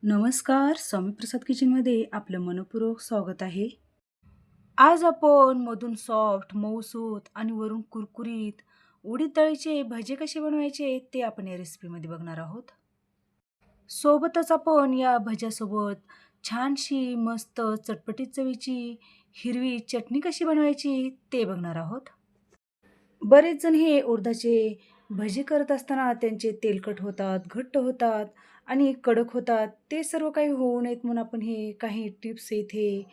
नमस्कार. स्वामी प्रसाद किचनमध्ये आपलं मनःपूर्वक स्वागत आहे. आज आपण मधून सॉफ्ट, मऊसूत आणि वरून कुरकुरीत उडीद डाळीचे भजे कसे बनवायचे ते आपण या रेसिपीमध्ये बघणार आहोत. सोबतच आपण या भज्यासोबत छानशी मस्त चटपटीत चवीची हिरवी चटणी कशी बनवायची ते बघणार आहोत. बरेच जण हे उडदाचे भजी करत असताना त्यांचे तेलकट होतात, घट्ट होतात आणि कडक होतात. ते सर्व काही होऊ नयेत म्हणून आपण हे काही टिप्स इथे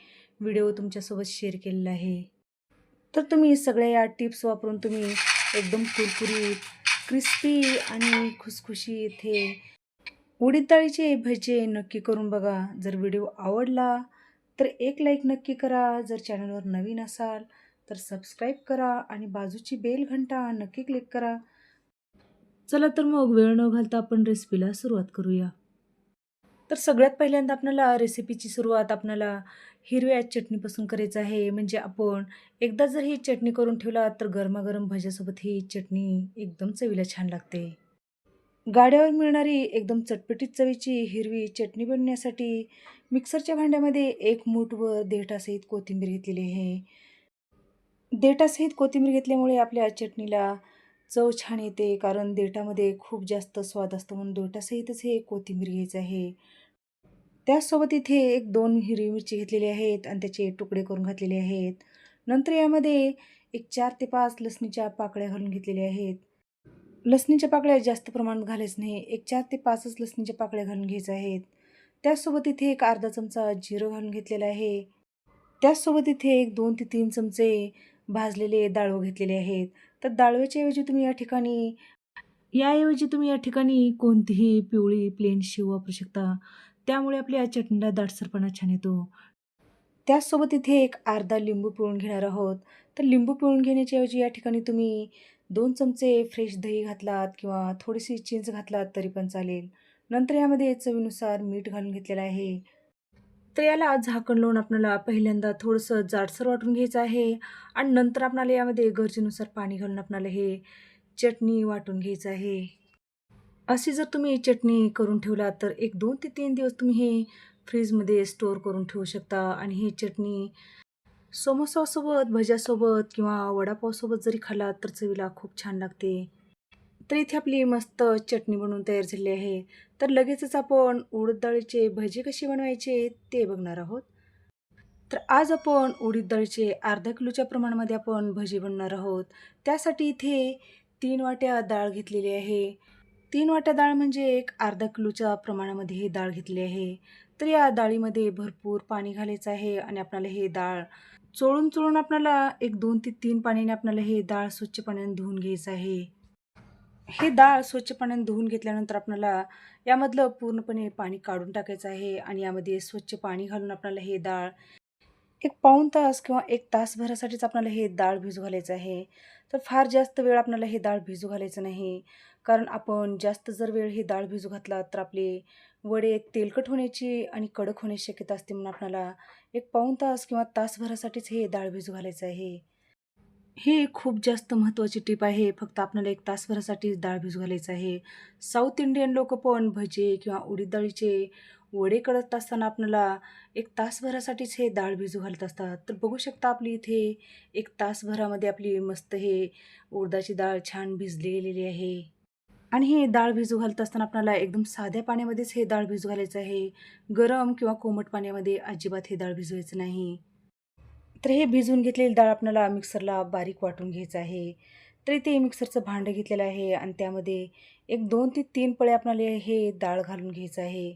व्हिडिओ तुमच्यासोबत शेअर केलेला आहे. तर तुम्ही सगळ्या या टिप्स वापरून तुम्ही एकदम कुरकुरीत, क्रिस्पी आणि खुसखुशीत हे उडीद डाळीचे भजे नक्की करून बघा. जर व्हिडिओ आवडला तर एक लाईक नक्की करा. जर चॅनलवर नवीन असाल तर सबस्क्राईब करा आणि बाजूची बेल घंटा नक्की क्लिक करा. चला तर मग वेळ न घालता आपण रेसिपीला सुरुवात करूया. तर सगळ्यात पहिल्यांदा आपल्याला रेसिपीची सुरुवात आपल्याला हिरव्या चटणीपासून करायचं आहे. म्हणजे आपण एकदा जर ही चटणी करून ठेवला तर गरमागरम भज्यासोबत ही चटणी एकदम चवीला छान लागते. गाड्यावर मिळणारी एकदम चटपटीत चवीची हिरवी चटणी बनवण्यासाठी मिक्सरच्या भांड्यामध्ये 1 मूठभर देठासहित कोथिंबीर घेतलेली आहे. देठासहित कोथिंबीर घेतल्यामुळे आपल्या चटणीला चव छान येते, कारण देठामध्ये खूप जास्त स्वाद असतो म्हणून देठासहितच हे कोथिंबीर घ्यायचं आहे. त्याचसोबत इथे 1-2 हिरवी मिरची घेतलेली आहेत आणि त्याचे तुकडे करून घातलेले आहेत. नंतर यामध्ये एक 4 ते 5 लसणीच्या पाकळ्या घालून घेतलेल्या आहेत. लसणीच्या पाकळ्या जास्त प्रमाणात घालायचं नाही. एक 4 ते 5च लसणीच्या पाकळ्या घालून घ्यायच्या आहेत. त्याचसोबत इथे एक अर्धा चमचा जिरं घालून घेतलेलं आहे. त्याचसोबत इथे एक 2 ते 3 चमचे भाजलेले डाळवं घेतलेले आहेत. तर डाळव्याच्या ऐवजी तुम्ही या ठिकाणी कोणतीही पिवळी प्लेन शेव वापरू शकता. त्यामुळे आपल्या चटणीला दाटसरपणा छान येतो. त्याचसोबत इथे एक अर्धा लिंबू पिळून घेणार आहोत. तर लिंबू पिळून घेण्याच्या ऐवजी या ठिकाणी तुम्ही 2 चमचे फ्रेश दही घातलात किंवा थोडीशी चिंच घातलात तरी पण चालेल. नंतर यामध्ये चवीनुसार मीठ घालून घेतलेलं आहे. तर याला झाकण लावून आपल्याला पहिल्यांदा थोडंसं जाडसर वाटून घ्यायचं आहे आणि नंतर आपल्याला यामध्ये गरजेनुसार पाणी घालून आपल्याला हे चटणी वाटून घ्यायचं आहे. अशी जर तुम्ही चटणी करून ठेवलात तर एक 2 ते 3 दिवस तुम्ही हे फ्रीजमध्ये स्टोअर करून ठेवू शकता आणि ही चटणी समोसासोबत, भज्यासोबत किंवा वडापावसोबत जरी खाल्लात तर चवीला खूप छान लागते. तर इथे आपली मस्त चटणी बनवून तयार झाली आहे. तर लगेचच आपण उडद डाळीचे भजे कसे बनवायचे ते बघणार आहोत. तर आज आपण उडीद डाळीचे अर्धा किलोच्या प्रमाणामध्ये आपण भजी बनवणार आहोत. त्यासाठी इथे 3 वाट्या डाळ घेतलेली आहे. 3 वाट्या डाळ म्हणजे एक अर्धा किलोच्या प्रमाणामध्ये ही डाळ घेतली आहे. तर या डाळीमध्ये भरपूर पाणी घालायचं आहे आणि आपल्याला हे डाळ चोळून आपल्याला एक 2 ते 3 पाण्याने आपल्याला हे डाळ स्वच्छ पाण्याने धुवून घ्यायचं आहे. हे डाळ स्वच्छ पाण्याने धुवून घेतल्यानंतर आपल्याला यामधलं पूर्णपणे पाणी काढून टाकायचं आहे आणि यामध्ये स्वच्छ पाणी घालून आपल्याला हे डाळ एक पाऊण तास किंवा 1 तासभरासाठीच आपल्याला हे डाळ भिजू घालायचं आहे. तर फार जास्त वेळ आपल्याला हे डाळ भिजू घालायचं नाही. कारण आपण जास्त जर वेळ ही डाळ भिजू घातला तर आपले वडे तेलकट होण्याची आणि कडक होण्याची शक्यता असते, म्हणून आपल्याला एक पाऊण तास किंवा तासभरासाठीच हे डाळ भिजू घालायचं आहे. ही खूप जास्त महत्त्वाची टिप आहे. फक्त आपल्याला 1 तासभरासाठीच डाळ भिजू घालायचं आहे. साऊथ इंडियन लोकं पण भजे किंवा उडीद डाळीचे वडे करत असताना आपल्याला 1 तासभरासाठीच हे डाळ भिजू घालत असतात. तर बघू शकता आपली इथे 1 तासभरामध्ये आपली मस्त हे उडदाची डाळ छान भिजली गेलेली आहे. आणि ही डाळ भिजू घालत असताना आपल्याला एकदम साध्या पाण्यामध्येच हे डाळ भिजू घालायचं आहे. गरम किंवा कोमट पाण्यामध्ये अजिबात हे डाळ भिजवायचं नाही. तर हे भिजवून घेतलेली डाळ आपल्याला मिक्सरला बारीक वाटून घ्यायचं आहे. तर इथे मिक्सरचं भांडं घेतलेलं आहे आणि त्यामध्ये एक 2 ते 3 पळे आपल्याला हे डाळ घालून घ्यायचं आहे.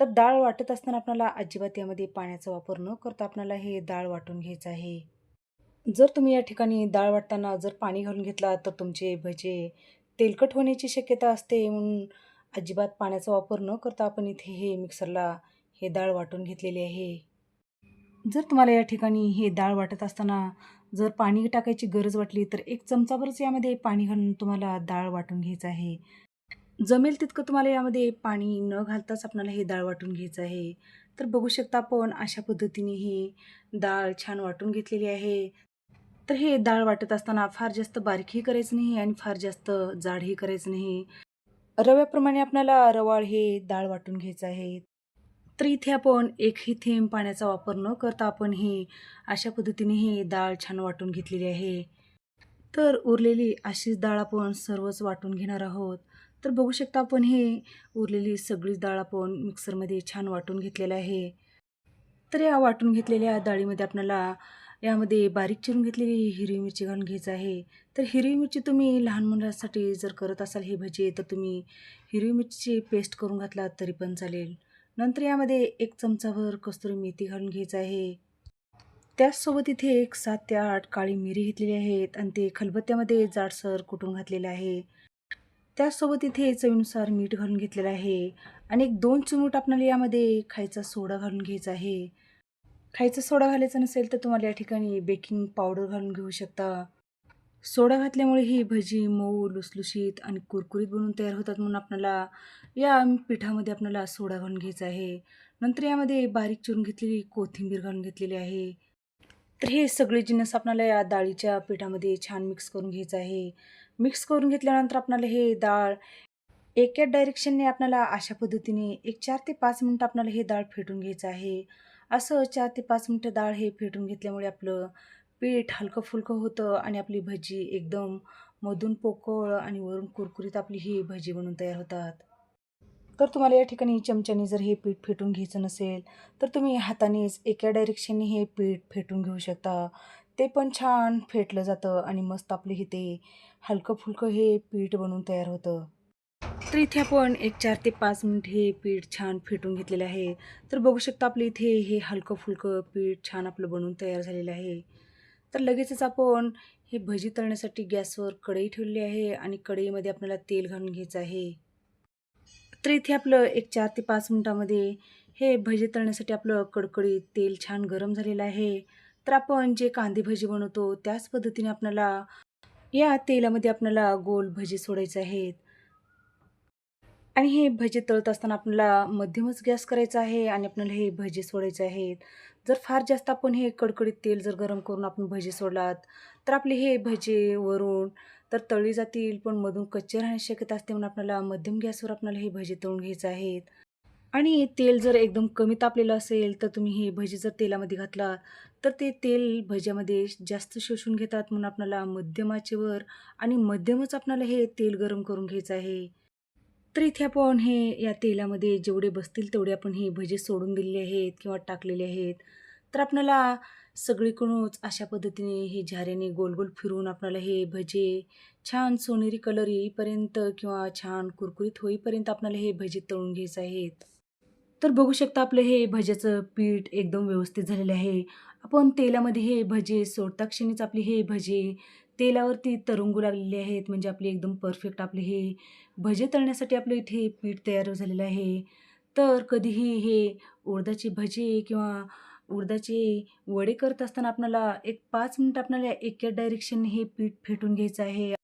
तर डाळ वाटत असताना आपल्याला अजिबात यामध्ये पाण्याचा वापर न करता आपल्याला हे डाळ वाटून घ्यायचं आहे. जर तुम्ही या ठिकाणी डाळ वाटताना जर पाणी घालून घेतला तर तुमचे भजे तेलकट होण्याची शक्यता असते, म्हणून अजिबात पाण्याचा वापर न करता आपण इथे हे मिक्सरला हे डाळ वाटून घेतलेली आहे. जर तुम्हाला या ठिकाणी हे डाळ वाटत असताना जर पाणी टाकायची गरज वाटली तर 1 चमचाभरच यामध्ये पाणी घालून तुम्हाला डाळ वाटून घ्यायचं आहे. जमेल तितकं तुम्हाला यामध्ये पाणी न घालताच आपल्याला हे डाळ वाटून घ्यायचं आहे. तर बघू शकता आपण अशा पद्धतीने ही डाळ छान वाटून घेतलेली आहे. तर हे डाळ वाटत असताना फार जास्त बारीकही करायचं नाही आणि फार जास्त जाडही करायचं नाही. रव्याप्रमाणे आपल्याला रवाळ हे डाळ वाटून घ्यायचं आहे. तर इथे आपण एकही थेंब पाण्याचा वापर न करता आपण हे अशा पद्धतीने हे डाळ छान वाटून घेतलेली आहे. तर उरलेली अशीच डाळ आपण सर्वच वाटून घेणार आहोत. तर बघू शकता आपण हे उरलेली सगळीच डाळ आपण मिक्सरमध्ये छान वाटून घेतलेलं आहे. तर या वाटून घेतलेल्या डाळीमध्ये आपल्याला यामध्ये बारीक चिरून घेतलेली हिरवी मिरची घालून घ्यायची आहे. तर हिरवी मिरची तुम्ही लहान मुलांसाठी जर करत असाल हे भजी, तर तुम्ही हिरवी मिरचीची पेस्ट करून घातलात तरी पण चालेल. नंतर यामध्ये 1 चमचाभर कसुरी मेथी घालून घ्यायचं आहे. त्याचसोबत इथे एक 7 ते 8 काळी मिरी घेतलेली आहेत आणि ते खलबत्त्यामध्ये जाडसर कुटून घातलेलं आहे. त्याचसोबत इथे चवीनुसार मीठ घालून घेतलेलं आहे आणि एक 2 चिमूट आपल्याला यामध्ये खायचा सोडा घालून घ्यायचा आहे. खायचा सोडा घालायचा नसेल तर तुम्हाला या ठिकाणी बेकिंग पावडर घालून घेऊ शकता. सोडा घातल्यामुळे ही भजी मऊ, लुसलुशीत आणि कुरकुरीत बनून तयार होतात, म्हणून आपल्याला या पिठामध्ये आपल्याला सोडा घालून घ्यायचा आहे. नंतर यामध्ये बारीक चिरून घेतलेली कोथिंबीर घालून घेतलेली आहे. तर हे सगळे जिन्नस आपल्याला या डाळीच्या पिठामध्ये छान मिक्स करून घ्यायचं आहे. मिक्स करून घेतल्यानंतर आपल्याला हे डाळ एका डायरेक्शनने आपल्याला अशा पद्धतीने एक 4 ते 5 मिनिटं आपल्याला हे डाळ फेटून घ्यायचं आहे. असं 4 ते 5 मिनिटं डाळ हे फेटून घेतल्यामुळे आपलं पीठ हलकं-फुलकं होतं आणि आपली भजी एकदम मधून पोकळ आणि वरून कुरकुरीत आपली ही भजी बनून तयार होतात. तर तुम्हाला या ठिकाणी चमच्याने जर हे पीठ फेटून घ्यायचं नसेल, तर तुम्ही हातानेच एका डायरेक्शनने हे पीठ फेटून घेऊ शकता. ते पण छान फेटलं जातं आणि मस्त आपले हे ते हलकं-फुलकं हे पीठ बनून तयार होतं. तर इथे आपण एक 4 ते 5 मिनिट हे पीठ छान फेटून घेतलेलं आहे. तर बघू शकता आपल्या इथे हे हलकं-फुलकं पीठ छान आपलं बनून तयार झालेलं आहे. तर लगेचच आपण हे भजी तळण्यासाठी गॅसवर कढई ठेवलेली आहे आणि कढईमध्ये आपल्याला तेल घालून घ्यायचं आहे. तर इथे आपलं एक 4 ते 5 मिनिटामध्ये हे भजी तळण्यासाठी आपलं कडकडीत तेल छान गरम झालेलं आहे. तर आपण जे कांदे भजी बनवतो त्याच पद्धतीने आपल्याला या तेलामध्ये आपल्याला गोल भजी सोडायचे आहेत. आणि हे भजी तळत असताना आपल्याला मध्यमच गॅस करायचा आहे आणि आपल्याला हे भजी सोडायचे आहेत. जर फार जास्त आपण हे कडकडीत तेल जर गरम करून आपण भजी सोडलात, तर आपले हे भजी वरून तर तळली जातील, पण मधून कच्चे राहण्याची शक्यता असते. म्हणून आपल्याला मध्यम गॅसवर आपल्याला हे भजी तळून घ्यायचं आहेत. आणि तेल जर एकदम कमी तापलेलं असेल, तर तुम्ही हे भजी जर तेलामध्ये घातलात, तर ते तेल भज्यामध्ये जास्त शोषून घेतात. म्हणून आपल्याला मध्यम आचेवर आणि मध्यमच आपल्याला हे तेल गरम करून घ्यायचं आहे. तर इथे आपण हे या तेलामध्ये जेवढे बसतील तेवढे आपण हे भजे सोडून दिलेले आहेत किंवा टाकलेले आहेत. तर आपल्याला सगळीकडूनच अशा पद्धतीने हे झाऱ्याने गोल-गोल फिरवून आपल्याला हे भजे छान सोनेरी कलर येईपर्यंत किंवा छान कुरकुरीत होईपर्यंत आपल्याला हे भजे तळून घ्यायचे आहेत. तर बघू शकता आपलं हे भज्याचं पीठ एकदम व्यवस्थित झालेलं आहे. आपण तेलामध्ये हे भजे सोडता क्षणीच आपले हे भजे तेलावरती तरंगू लागलेले आहेत. म्हणजे आपले एकदम परफेक्ट आपले हे भजे तळण्यासाठी आपलं इथे पीठ तयार झालेलं आहे. तर कधीही हे उडदाची भजी किंवा उडदाचे वडे करत असताना आपल्याला एक 5 मिनिट आपल्याला एका डायरेक्शनने हे पीठ फेटून घ्यायचं आहे.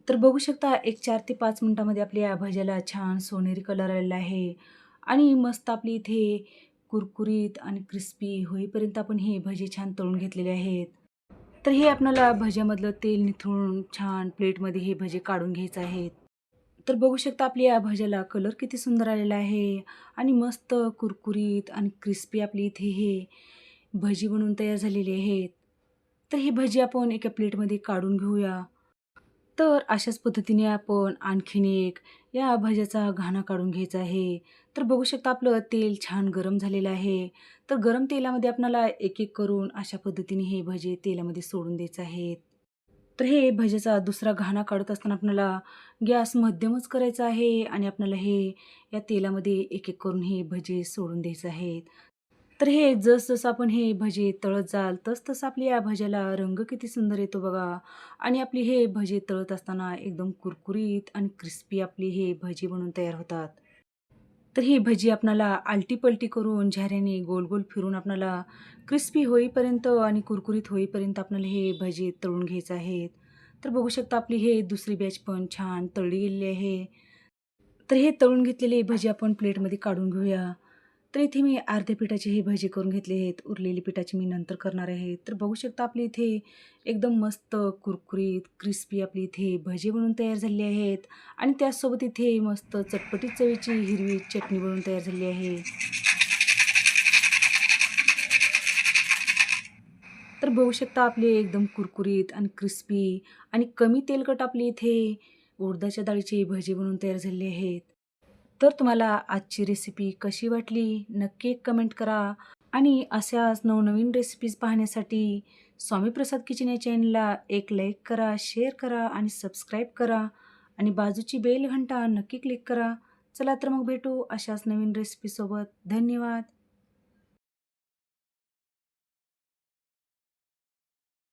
तर बघू शकता एक 4 ते 5 मिनिटामध्ये आपल्या या भज्याला छान सोनेरी कलर आलेला आहे आणि मस्त आपली इथे कुरकुरीत आणि क्रिस्पी होईपर्यंत आपण हे भजे छान तळून घेतलेले आहेत. तर हे आपल्याला भज्यामधलं तेल निथळून छान प्लेटमध्ये हे भजे काढून घ्यायचे आहेत. तर बघू शकता आपल्या या भज्याला कलर किती सुंदर आलेला आहे आणि मस्त कुरकुरीत आणि क्रिस्पी आपली इथे हे भजी बनवून तयार झालेली आहेत. तर ही भजी आपण एका प्लेटमध्ये काढून घेऊया. तर अशाच पद्धतीने आपण आणखीन एक या भज्याचा घाणा काढून घ्यायचा आहे. तर बघू शकता आपलं तेल छान गरम झालेलं आहे. तर गरम तेलामध्ये आपल्याला एक-एक करून अशा पद्धतीने हे भजे तेलामध्ये सोडून द्यायचे आहेत. तर हे भज्याचा दुसरा घाणा काढत असताना आपल्याला गॅस मध्यमच करायचा आहे आणि आपल्याला हे या तेलामध्ये एक-एक करून हे भजे सोडून द्यायचे आहेत. तर हे जसं आपण हे भजे तळत जाल, तसं आपल्या या भज्याला रंग किती सुंदर येतो बघा आणि आपली हे भजे तळत असताना एकदम कुरकुरीत आणि क्रिस्पी आपली हे भजी बनून तयार होतात. तर ही भजी आपणाला आलटी-पलटी करून झाऱ्याने गोल-गोल फिरून आपणाला क्रिस्पी होईपर्यंत आणि कुरकुरीत होईपर्यंत आपल्याला हे भजी तळून घ्यायचे आहेत. तर बघू शकता आपली हे दुसरी बॅच पण छान तळली गेलेली आहे. तर हे तळून घेतलेली भजी आपण प्लेटमध्ये काढून घेऊया. तर इथे मी अर्ध्या पिठाची ही भजी करून घेतली आहेत. उरलेली पिठाची मी नंतर करणार आहे. तर बघू शकता आपली इथे एकदम मस्त कुरकुरीत, क्रिस्पी आपली इथे भजी बनवून तयार झालेली आहेत आणि त्याचसोबत इथे मस्त चटपटीत चवीची हिरवी चटणी बनवून तयार झालेली आहे. तर बघू शकता आपले एकदम कुरकुरीत आणि क्रिस्पी आणि कमी तेलकट आपली इथे उडदाच्या डाळीची भजी बनवून तयार झालेली आहेत. तर तुम्हाला आजची रेसिपी कशी वाटली नक्की एक कमेंट करा आणि अशाच नवनवीन रेसिपीज पाहण्यासाठी स्वामी प्रसाद किचन या चॅनलला एक लाईक करा, शेअर करा आणि सबस्क्राईब करा आणि बाजूची बेल घंटा नक्की क्लिक करा. चला तर मग भेटू अशाच नवीन रेसिपीसोबत. धन्यवाद.